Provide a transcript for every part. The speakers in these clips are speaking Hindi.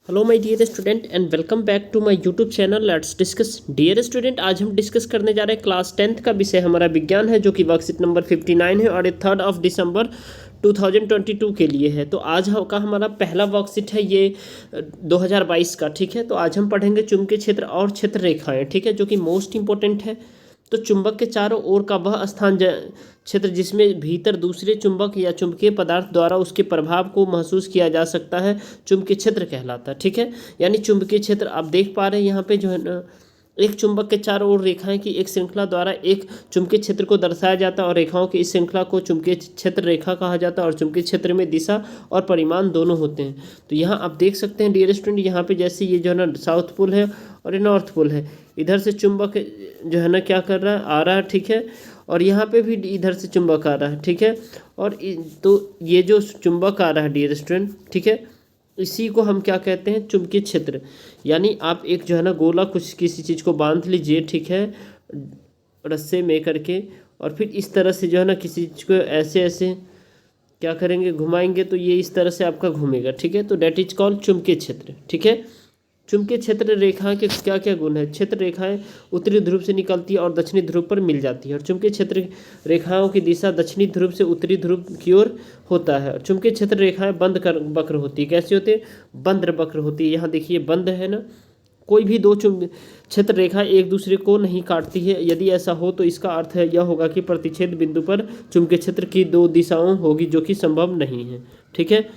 Hello my dear student and welcome back to my YouTube channel let's discuss. Dear student, आज हम डिस्कस करने जा रहे हैं क्लास 10th का विषय हमारा विज्ञान है, जो कि वर्कशीट नंबर 59 है और ये 3 दिसंबर 2022 के लिए है। तो आज का हमारा पहला वर्कशीट है ये 2022 का। ठीक है, तो आज हम पढ़ेंगे चुंबकीय क्षेत्र और क्षेत्र रेखाएं। ठीक है, जो कि मोस्ट इंपॉर्टेंट है। तो चुंबक के चारों ओर का वह स्थान क्षेत्र जिसमें भीतर दूसरे चुंबक या चुंबकीय पदार्थ द्वारा उसके प्रभाव को महसूस किया जा सकता है, चुंबकीय क्षेत्र कहलाता है। ठीक है, यानी चुंबकीय क्षेत्र आप देख पा रहे हैं यहाँ पे जो है ना, एक चुंबक के चारों ओर रेखाएं की एक श्रृंखला द्वारा एक चुंबकीय क्षेत्र को दर्शाया जाता है और रेखाओं की इस श्रृंखला को चुंबकीय क्षेत्र रेखा कहा जाता है। और चुंबकीय क्षेत्र में दिशा और परिमाण दोनों होते हैं। तो यहाँ आप देख सकते हैं डियर स्टूडेंट, यहाँ पे जैसे ये जो है ना साउथ पोल है और ये नॉर्थ पोल है। इधर से चुंबक जो है ना क्या कर रहा है, आ रहा है। ठीक है, और यहाँ पे भी इधर से चुंबक आ रहा है। ठीक है, और तो ये जो चुंबक आ रहा है डियर स्टूडेंट, ठीक है, इसी को हम क्या कहते हैं, चुंबकीय क्षेत्र। यानी आप एक जो है ना गोला कुछ किसी चीज़ को बांध लीजिए, ठीक है, रस्से में करके, और फिर इस तरह से जो है ना किसी चीज़ को ऐसे ऐसे क्या करेंगे, घुमाएंगे, तो ये इस तरह से आपका घूमेगा। ठीक है, तो डेट इज कॉल्ड चुंबकीय क्षेत्र। ठीक है, चुंबकीय क्षेत्र रेखा के क्या क्या गुण है। क्षेत्र रेखाएं उत्तरी ध्रुव से निकलती है और दक्षिणी ध्रुव पर मिल जाती है। और चुंबकीय क्षेत्र रेखाओं की दिशा दक्षिणी ध्रुव से उत्तरी ध्रुव की ओर होता है। और चुंबकीय क्षेत्र रेखाएं बंद कर वक्र होती है। कैसे होते हैं, बंद वक्र होती है। यहाँ देखिए बंद है ना, कोई भी दो क्षेत्र रेखा एक दूसरे को नहीं काटती है। यदि ऐसा हो तो इसका अर्थ है यह होगा कि प्रतिच्छेद बिंदु पर चुंबकीय क्षेत्र की दो दिशाओं होगी, जो कि संभव नहीं है। ठीक है,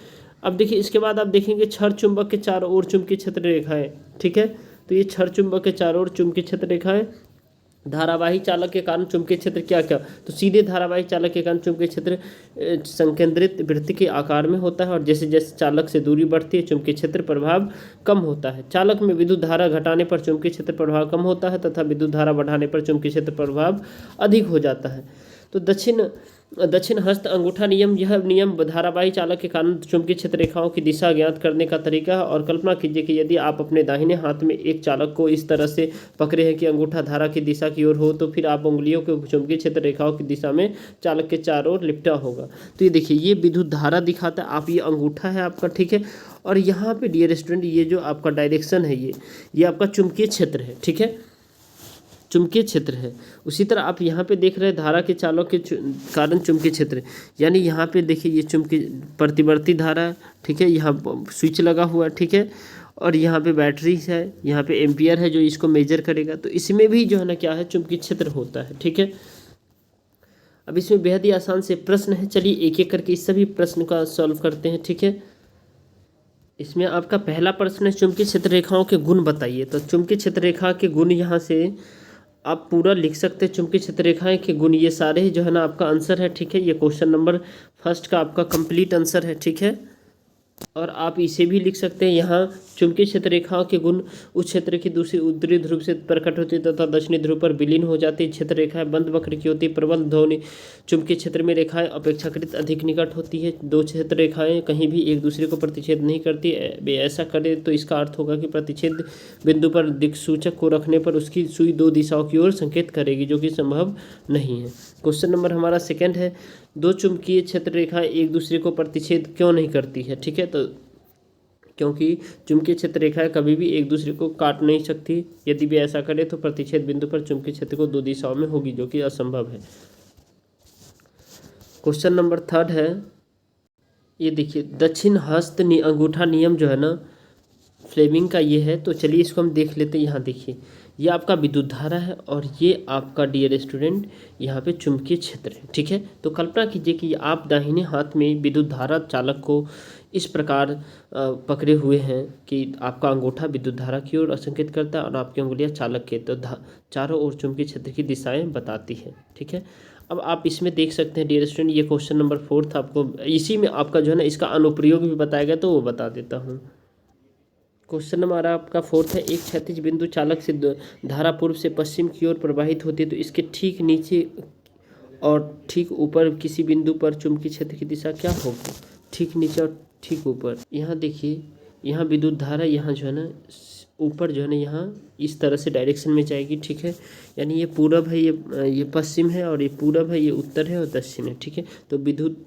अब देखिए इसके बाद आप देखेंगे क्षर चुंबक के चारों ओर चुंबकीय क्षेत्र रेखाएं। ठीक है, तो ये क्षर चुंबक के चारों ओर चुंबकीय क्षेत्र रेखाएं। धारावाही चालक के कारण चुंबकीय क्षेत्र क्या क्या, तो सीधे धारावाही चालक के कारण चुंबकीय क्षेत्र संकेंद्रित वृत्त के आकार में होता है। और जैसे जैसे चालक से दूरी बढ़ती है चुंबकीय क्षेत्र प्रभाव कम होता है। चालक में विद्युत धारा घटाने पर चुंबकीय क्षेत्र प्रभाव कम होता है तथा विद्युत धारा बढ़ाने पर चुंबकीय क्षेत्र प्रभाव अधिक हो जाता है। तो दक्षिण हस्त अंगूठा नियम, यह नियम धारावाही चालक के कारण चुंबकीय क्षेत्र रेखाओं की दिशा ज्ञात करने का तरीका है। और कल्पना कीजिए कि यदि आप अपने दाहिने हाथ में एक चालक को इस तरह से पकड़े हैं कि अंगूठा धारा की दिशा की ओर हो, तो फिर आप उंगलियों को चुंबकीय क्षेत्र रेखाओं की दिशा में चालक के चारों ओर लिपटा होगा। तो ये देखिए, ये विद्युत धारा दिखाता है। आप ये अंगूठा है आपका, ठीक है, और यहाँ पे डियर स्टूडेंट ये जो आपका डायरेक्शन है, ये आपका चुंबकीय क्षेत्र है। ठीक है, चुंबकीय क्षेत्र है। उसी तरह आप यहाँ पे देख रहे हैं धारा के चालों के कारण चुंबकीय क्षेत्र, यानी यहाँ पे देखिए ये चुंबकीय प्रतिवर्ती धारा है। ठीक है, यहाँ स्विच लगा हुआ है। ठीक है, और यहाँ पे बैटरीज है, यहाँ पे एम्पियर है जो इसको मेजर करेगा। तो इसमें भी जो है ना क्या है, चुंबकीय क्षेत्र होता है। ठीक है, अब इसमें बेहद ही आसान से प्रश्न है। चलिए एक एक करके इस सभी प्रश्न का सॉल्व करते हैं। ठीक है, इसमें आपका पहला प्रश्न है चुंबकीय क्षेत्र रेखाओं के गुण बताइए। तो चुंबकीय क्षेत्र रेखा के गुण यहाँ से आप पूरा लिख सकते हैं। चुंबकीय क्षेत्र रेखाएं के गुण ये सारे ही जो है ना आपका आंसर है। ठीक है, ये क्वेश्चन नंबर फर्स्ट का आपका कंप्लीट आंसर है। ठीक है, और आप इसे भी लिख सकते हैं यहाँ, चुंबकीय क्षेत्र रेखाओं के गुण उस क्षेत्र की दूसरी उत्तरी ध्रुव से प्रकट होती है तथा दक्षिणी ध्रुव पर विलीन हो जाती है। क्षेत्र रेखाएं बंद वक्र की होती है। प्रबल ध्वनि चुंबकीय क्षेत्र में रेखाएं अपेक्षाकृत अधिक निकट होती है। दो क्षेत्र रेखाएं कहीं भी एक दूसरे को प्रतिच्छेद नहीं करती। वे ऐसा करे तो इसका अर्थ होगा कि प्रतिच्छेद बिंदु पर दिक्सूचक को रखने पर उसकी सुई दो दिशाओं की ओर संकेत करेगी, जो कि संभव नहीं है। क्वेश्चन नंबर हमारा सेकंड है, दो चुंबकीय क्षेत्र रेखाएं एक दूसरे को प्रतिच्छेद क्यों नहीं करती है। ठीक है, तो क्योंकि चुंबकीय क्षेत्र रेखाएं कभी भी एक दूसरे को काट नहीं सकती। यदि भी ऐसा करे तो प्रतिच्छेद बिंदु पर चुंबकीय क्षेत्र को दो दिशाओं में होगी, जो कि असंभव है। क्वेश्चन नंबर थर्ड है, ये देखिए दक्षिण हस्त अंगूठा नियम जो है ना फ्लेमिंग का ये है। तो चलिए इसको हम देख लेते हैं। यहाँ देखिए ये आपका विद्युत धारा है और ये आपका डियर स्टूडेंट यहाँ पे चुंबकीय क्षेत्र है। ठीक है, तो कल्पना कीजिए कि आप दाहिने हाथ में विद्युत धारा चालक को इस प्रकार पकड़े हुए हैं कि आपका अंगूठा विद्युत धारा की ओर संकेत करता है और आपकी उंगलियां चालक के, तो चारों ओर चुंबकीय क्षेत्र की दिशाएं बताती है। ठीक है, अब आप इसमें देख सकते हैं डियर स्टूडेंट, ये क्वेश्चन नंबर फोर्थ आपको इसी में आपका जो है ना इसका अनुप्रयोग भी बताया गया, तो वो बता देता हूँ। क्वेश्चन हमारा आपका फोर्थ है, एक क्षैतिज बिंदु चालक से धारा पूर्व से पश्चिम की ओर प्रवाहित होती है, तो इसके ठीक नीचे और ठीक ऊपर किसी बिंदु पर चुंबकीय क्षेत्र की दिशा क्या होगी। ठीक नीचे और ठीक ऊपर, यहाँ देखिए यहाँ विद्युत धारा यहाँ जो है ना ऊपर जो है ना यहाँ इस तरह से डायरेक्शन में जाएगी। ठीक है, यानी ये पूरब है, ये पश्चिम है, और ये पूरब है, ये उत्तर है और दक्षिण है। ठीक है, तो विद्युत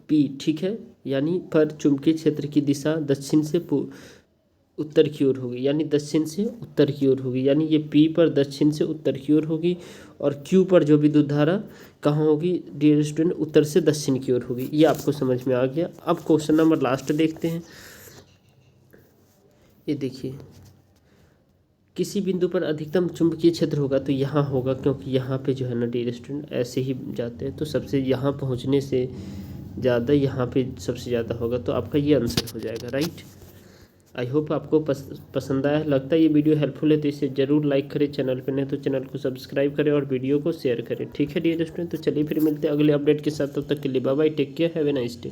पी, ठीक है, यानी पर चुंबकीय क्षेत्र की दिशा दक्षिण से उत्तर की ओर होगी, यानी दक्षिण से उत्तर की ओर होगी, यानी ये P पर दक्षिण से उत्तर की ओर होगी और Q पर जो विद्युत धारा कहाँ होगी डियर स्टूडेंट, उत्तर से दक्षिण की ओर होगी। ये आपको समझ में आ गया। अब क्वेश्चन नंबर लास्ट देखते हैं। ये देखिए, किसी बिंदु पर अधिकतम चुंबकीय क्षेत्र होगा तो यहाँ होगा, क्योंकि यहाँ पे जो है ना डियर स्टूडेंट ऐसे ही जाते हैं, तो सबसे यहाँ पहुँचने से ज़्यादा यहाँ पे सबसे ज़्यादा होगा, तो आपका ये आंसर हो जाएगा, राइट। आई होप आपको पसंद आया। लगता है ये वीडियो हेल्पफुल है तो इसे ज़रूर लाइक करें, चैनल पर नहीं तो चैनल को सब्सक्राइब करें और वीडियो को शेयर करें, ठीक है डियर स्टूडेंट। तो चलिए फिर मिलते हैं अगले अपडेट के साथ, तब तक के लिए bye bye, take care, have a nice day.